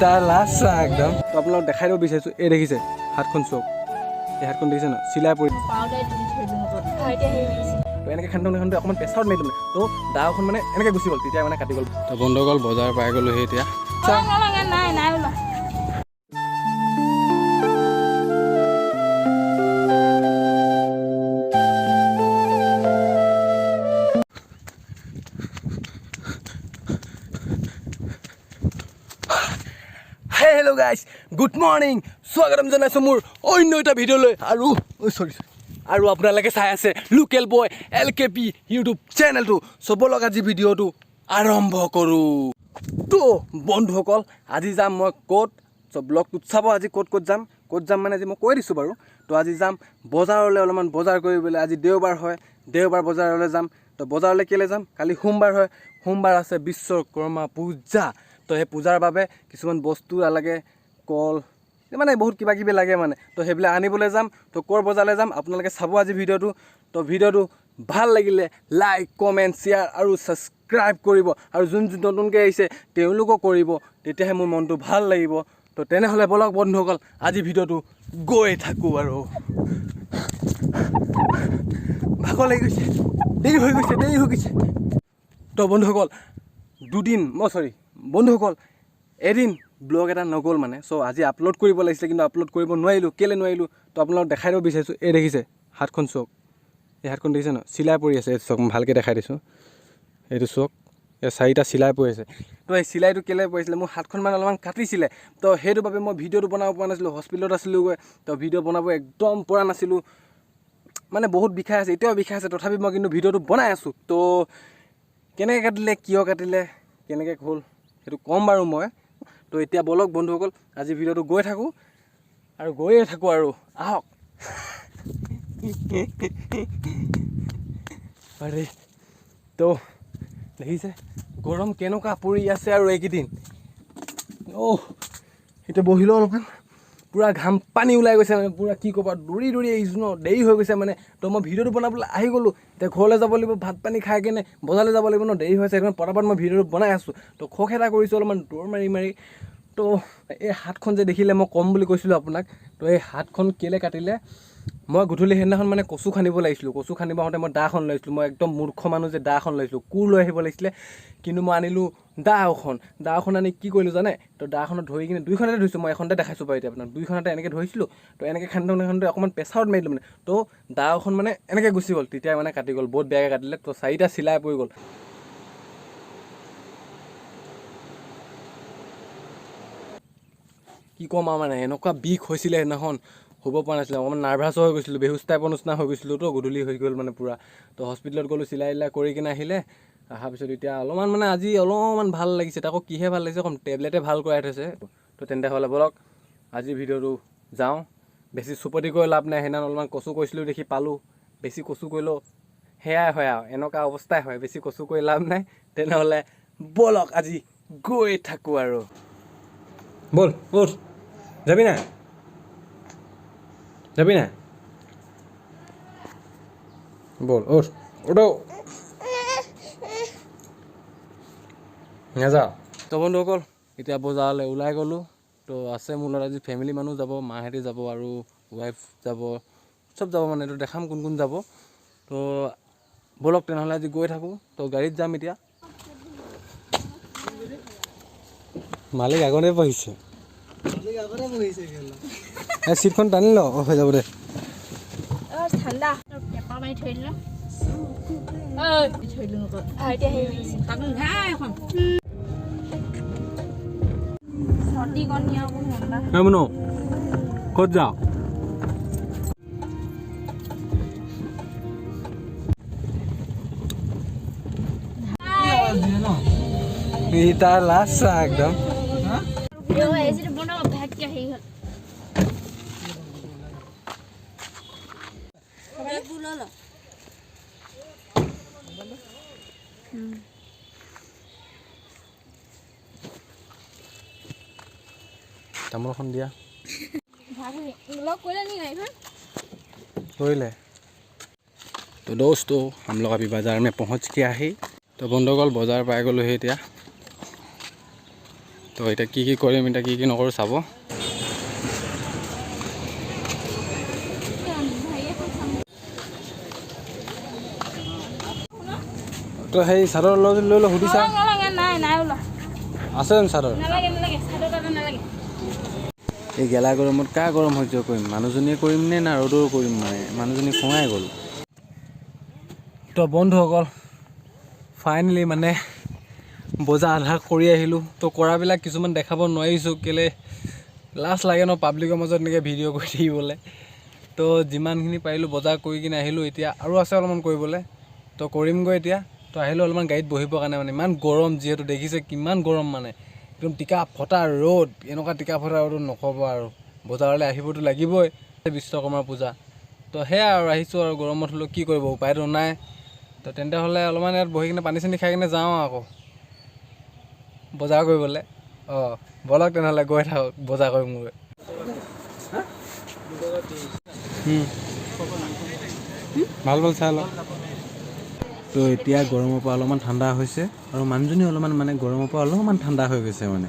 তাৰ লাষ্ট একদম তো আপোনালোক দেখাই দিব বিচাৰিছোঁ। এই দেখিছে হাতখন চক, এই হাতখন দেখিছে ন চিলাই পৰি এনেকৈ খান্দি খান্দি অকণমান প্ৰেছাৰত মাৰি দিম তো দাখন মানে এনেকৈ গুচি গ'ল, তেতিয়া মানে কাটি গ'ল। তো বন্ধ গ'ল, বজাৰ পাই গ'লোহি এতিয়া। হেল্ল' গাইজ, গুড মৰ্ণিং, স্বাগতম জনাইছোঁ মোৰ অন্য এটা ভিডিঅ'লৈ। আৰু আপোনালোকে চাই আছে লোকেল বয় LKP ইউটিউব চেনেলটো। চবলক আজি ভিডিঅ'টো আৰম্ভ কৰোঁ। তো বন্ধুসকল, আজি যাম মই ক'ত, ব্লগটোত চাব আজি ক'ত যাম মানে আজি মই কৈ দিছোঁ বাৰু। তো আজি যাম বজাৰলৈ, অলপমান বজাৰ কৰিবলৈ। আজি দেওবাৰ হয়, দেওবাৰ বজাৰলৈ যাম। তো বজাৰলৈ কেলৈ যাম, কালি সোমবাৰ হয়, সোমবাৰ আছে বিশ্বকৰ্মা পূজা। তো সেই পূজাৰ বাবে কিছুমান বস্তু লাগে, কল মানে বহুত কিবা কিবি লাগে মানে। তো সেইবিলাক আনিবলৈ যাম। তো ক'ৰ বজাৰলৈ যাম আপোনালোকে চাব আজি ভিডিঅ'টো। তো ভিডিঅ'টো ভাল লাগিলে লাইক, কমেণ্ট, শ্বেয়াৰ আৰু ছাবস্ক্ৰাইব কৰিব। আৰু যোন নতুনকৈ আহিছে তেওঁলোকো কৰিব, তেতিয়াহে মোৰ মনটো ভাল লাগিব। তো তেনেহ'লে বলক বন্ধুসকল, আজি ভিডিঅ'টো গৈ থাকোঁ। আৰু ভাগৰ লাগি গৈছে, দেৰি হৈ গৈছে। তো বন্ধুসকল বন্ধুসকল এদিন ব্লগ এটা নগ'ল মানে। চ' আজি আপলোড কৰিব লাগিছিলে, কিন্তু আপলোড কৰিব নোৱাৰিলোঁ। কেলৈ নোৱাৰিলোঁ তো আপোনালোক দেখাই দিব বিচাৰিছোঁ। এই দেখিছে হাতখন চক, এই হাতখন দেখিছে ন চিলাই পৰি আছে। এই চক মই ভালকৈ দেখাই দিছোঁ, এইটো চক, এই 4টা চিলাই পৰি আছে। তো এই চিলাইটো কেলৈ পৰিছিলে, মোৰ হাতখন মানে অলপমান কাটিছিলে। তো সেইটো বাবে মই ভিডিঅ'টো বনাব পৰা নাছিলোঁ, হস্পিটেলত আছিলোঁগৈ। তো ভিডিঅ' বনাব একদম পৰা নাছিলোঁ, মানে বহুত বিষাই আছে, এতিয়াও বিষাই আছে। তথাপি মই কিন্তু ভিডিঅ'টো বনাই আছোঁ। তো কেনেকৈ কাটিলে, কিয় কাটিলে, কেনেকৈ হ'ল সেইটো ক'ম বাৰু মই। তো এতিয়া বলক বন্ধুসকল, আজি ভিডিঅ'টো গৈয়ে থাকোঁ আৰু আহক। আৰে তো দেখিছে গৰম কেনেকুৱা পৰি আছে আৰু এইকেইদিন। এতিয়া বহিলেও অলপমান পূৰা ঘাম পানী ওলাই গৈছে মানে, পূৰা কি ক'বা, দৌৰি আহিছোঁ ন, দেৰি হৈ গৈছে মানে। তো মই ভিডিঅ'টো বনাবলৈ আহি গ'লোঁ। এতিয়া ঘৰলৈ যাব লাগিব, ভাত পানী খাই কেনে বজাৰলৈ যাব লাগিব ন, দেৰি হৈছে। সেইকাৰণে পটাপট মই ভিডিঅ'টো বনাই আছোঁ। তো খৰখেদা কৰিছোঁ অলপমান দৌৰ মাৰি। তো এই হাতখন যে দেখিলে মই ক'ম বুলি কৈছিলোঁ আপোনাক। তো এই হাতখন কেলৈ কাটিলে, মই গধূলি সেইদিনাখন মানে কচু খান্দিব লাগিছিলোঁ। কচু খান্দিব আহোঁতে মই দাখন লৈছিলোঁ। মই একদম মূৰ্খ মানুহ যে দাখন লৈছিলোঁ, কোৰ লৈ আহিব লাগিছিলে। কিন্তু মই আনিলোঁ দাখন আনি কি কৰিলোঁ জানে, তো দাখনত ধৰি কিনে 2খনতে ধৰিছোঁ। মই এখনতে দেখাইছোঁ বাৰু এতিয়া আপোনাক, 2খনতে এনেকৈ ধৰিছিলোঁ। তো এনেকৈ খান্দি অকণমান প্ৰেছাৰত মাৰি দিলোঁ মানে। তো দাখন মানে এনেকৈ গুচি গ'ল, তেতিয়া মানে কাটি গ'ল, বহুত বেয়াকৈ কাটিলে। তো 4টা চিলাই পৰি গ'ল। কি ক'ম আৰু মানে, এনেকুৱা বিষ হৈছিলে সেইদিনাখন, হ'ব পৰা নাছিলে। অকণমান নাৰ্ভাছো হৈ গৈছিলোঁ, বেহুচ টাইপৰ নিচিনা হৈ গৈছিলোঁ। তো গধূলি হৈ গ'ল মানে পূৰা। তো হস্পিটেলত গ'লোঁ, চিলাই কৰি কিনে অহাৰ পিছত এতিয়া অলপমান মানে আজি অলপমান ভাল লাগিছে। তাকো কিহে ভাল লাগিছে ক'ম, টেবলেটে ভাল কৰাই থৈছে। তো তেন্তে হ'লে বলক আজি ভিডিঅ'টো যাওঁ। বেছি চুপতি কৰি লাভ নাই, সেইদিনা অলপমান কচু কৰিছিলোঁ দেখি পালোঁ। বেছি কচু কৰিলেও সেয়াই হয় আৰু, এনেকুৱা অৱস্থাই হয়। বেছি কচু কৰি লাভ নাই। তেনেহ'লে বলক আজি গৈ থাকোঁ আৰু। বল উঠ, যাবি না বল উঠ নাযাওঁ। তো বন্ধুসকল এতিয়া বজাৰলৈ ওলাই গ'লোঁ। তো আছে মোৰ লগত আজি ফেমিলি মানুহ যাব, মাহঁতে যাব আৰু ৱাইফ যাব, চব যাব মানে। তো দেখাম কোন যাব। তো বলক তেনেহ'লে আজি গৈ থাকোঁ। তো গাড়ীত যাম এতিয়া। মালিক আগতে বহিছে, চিটখন টানি ল, হৈ যাব দে। ঠাণ্ডা পেপাৰ মাৰি থৈ দিলোঁ। ক'ত যাওঁ? তাৰ লাষ্ট একদম तामुलखन दिया कोयले। तो दोस्तों हम लोग अभी बाज़ार में पहुंच गया है। तो बंधुगल बाजार पाई गलोहि। তো এতিয়া কি কৰিম এতিয়া কি নকৰোঁ চাব। তো সেই চাদৰ লৈ লৈ সুধিছা আছে জানো চাদৰ? এই গেলা গৰমত কাৰ গৰম সহ্য কৰিম, মানুহজনীয়ে কৰিম নে না ৰ'দৰ কৰিম, মানে মানুহজনী খঙাই গ'ল। তো বন্ধুসকল ফাইনেলি মানে বজাৰ আধা কৰি আহিলোঁ। তো কৰাবিলাক কিছুমান দেখাব নোৱাৰিছোঁ কেলৈ লাজ লাগে ন পাব্লিকৰ মাজত এনেকৈ ভিডিঅ' কৰি থাকিবলৈ। তো যিমানখিনি পাৰিলোঁ বজাৰ কৰি কিনে আহিলোঁ। এতিয়া আৰু আছে অলপমান কৰিবলৈ, তো কৰিমগৈ এতিয়া। তো আহিলোঁ অলপমান গাড়ীত বহিবৰ কাৰণে, মানে ইমান গৰম যিহেতু দেখিছে কিমান গৰম, মানে একদম টিকা ফটা ৰ'দ, এনেকুৱা টিকা ফটা ৰ'দ নক'ব আৰু। বজাৰলৈ আহিবতো লাগিবই, বিশ্বকৰ্মা পূজা। তো সেয়া আৰু আহিছোঁ আৰু গৰমত হ'লেও কি কৰিব উপায়তো নাই। তো তেন্তে হ'লে অলপমান ইয়াত বহি কিনে পানী চানী খাই কিনে যাওঁ আকৌ বজাৰ কৰিবলৈ। ব'লক তেনেহ'লে গৈ থাকক বজাৰ কৰিমগৈ। ভাল ভাল চাই লওক। তো এতিয়া গৰমৰ পৰা অলপমান ঠাণ্ডা হৈছে আৰু মানুহজনী অলপমান মানে গৰমৰ পৰা অলপমান ঠাণ্ডা হৈ গৈছে মানে।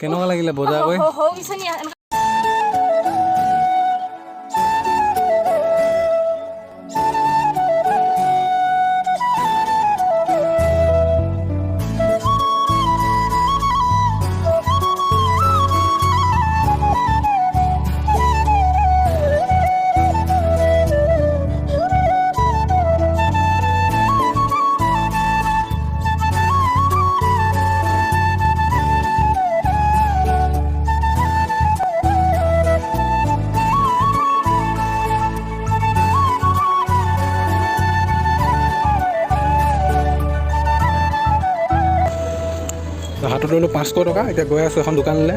কেনেকুৱা লাগিলে বজাৰ কৰি? হাতত ল'লোঁ 500 টকা। এতিয়া গৈ আছোঁ এখন দোকানলৈ।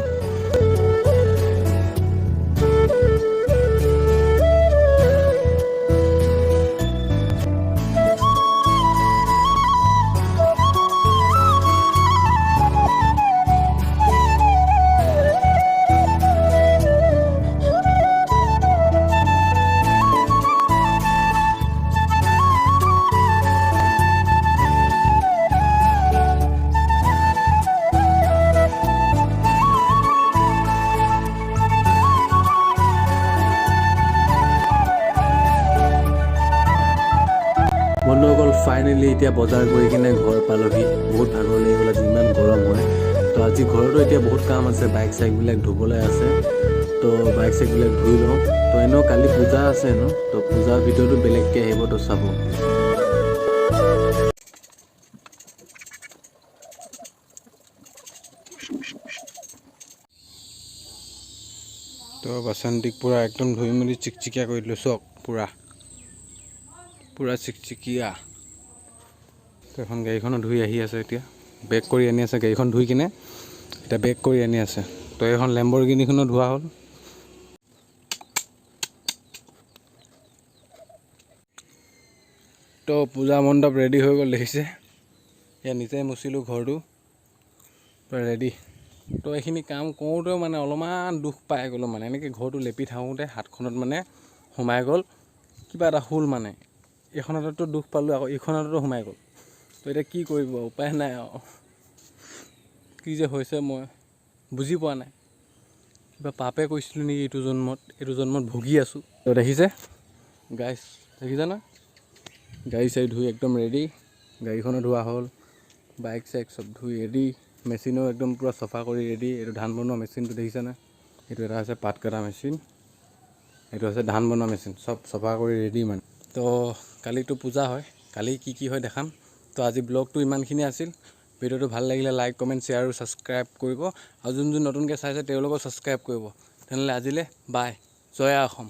বন্ধুসকল ফাইনেলি এতিয়া বজাৰ কৰি কিনে ঘৰ পালোহি। বহুত ভাগৰ লাগি গ'ল, যিমান গৰম হয়। তো আজি ঘৰতো এতিয়া বহুত কাম আছে, বাইক চাইকবিলাক ধুবলৈ আছে। তো বাইক চাইকবিলাক ধুই লওঁ। তো এনেও কালি পূজা আছে ন, তো পূজাৰ ভিডিঅ'টো বেলেগকৈ আহিব, তো চাব। তো বাচন্তিক পূৰা একদম ধুই মেলি চিকচিকীয়া কৰি দিলোঁ চক, পূৰা চিকচিকীয়া। তো এখন গাড়ীখনো ধুই আহি আছে, এতিয়া বেক কৰি আনি আছে গাড়ীখন ধুই কিনে, এতিয়া বেক কৰি আনি আছে। তো এইখন লেম্বৰগিনিখনো ধোৱা হ'ল। তো পূজা মণ্ডপ ৰেডি হৈ গ'ল দেখিছে। এয়া নিজে মুচিলোঁ ঘৰটো, পূৰা ৰেডি। তো এইখিনি কাম কৰোঁতেও মানে অলপমান দুখ পাই গ'লোঁ, মানে এনেকৈ ঘৰটো লেপি থাকোঁতে হাতখনত মানে সোমাই গ'ল কিবা এটা হুল, মানে এইখন হাততো দুখ পালোঁ, আকৌ এইখন হাততো সোমাই গ'ল। তো এতিয়া কি কৰিব, উপায় নাই আৰু। কি যে হৈছে মই বুজি পোৱা নাই, কিবা পাপে কৈছিলোঁ নেকি এইটো জন্মত ভুগি আছোঁ। তো দেখিছে গাইছ, দেখিছে না, গাড়ী চাড়ী ধুই একদম ৰেডি। গাড়ীখনো ধোৱা হ'ল, বাইক চাইক চব ধুই ৰেডি। মেচিনো একদম পূৰা চফা কৰি ৰেডি। এইটো ধান বনোৱা মেচিনটো দেখিছেনে, এইটো এটা হৈছে পাত কটা মেচিন, এইটো হৈছে ধান বনোৱা মেচিন, চব চফা কৰি ৰেডি মানে। তো কালিতো পূজা হয়, কালি কি হয় দেখাম। তো আজি ব্লগটো ইমানখিনি আছিল। ভিডিঅ'টো ভাল লাগিলে লাইক কমেণ্ট শ্বেয়াৰ আৰু ছাবস্ক্ৰাইব কৰিব, আৰু যোন নতুনকৈ চাইছে তেওঁলোকেও ছাবস্ক্ৰাইব কৰিব। তেনেহ'লে আজিলৈ বাই, জয় অসম।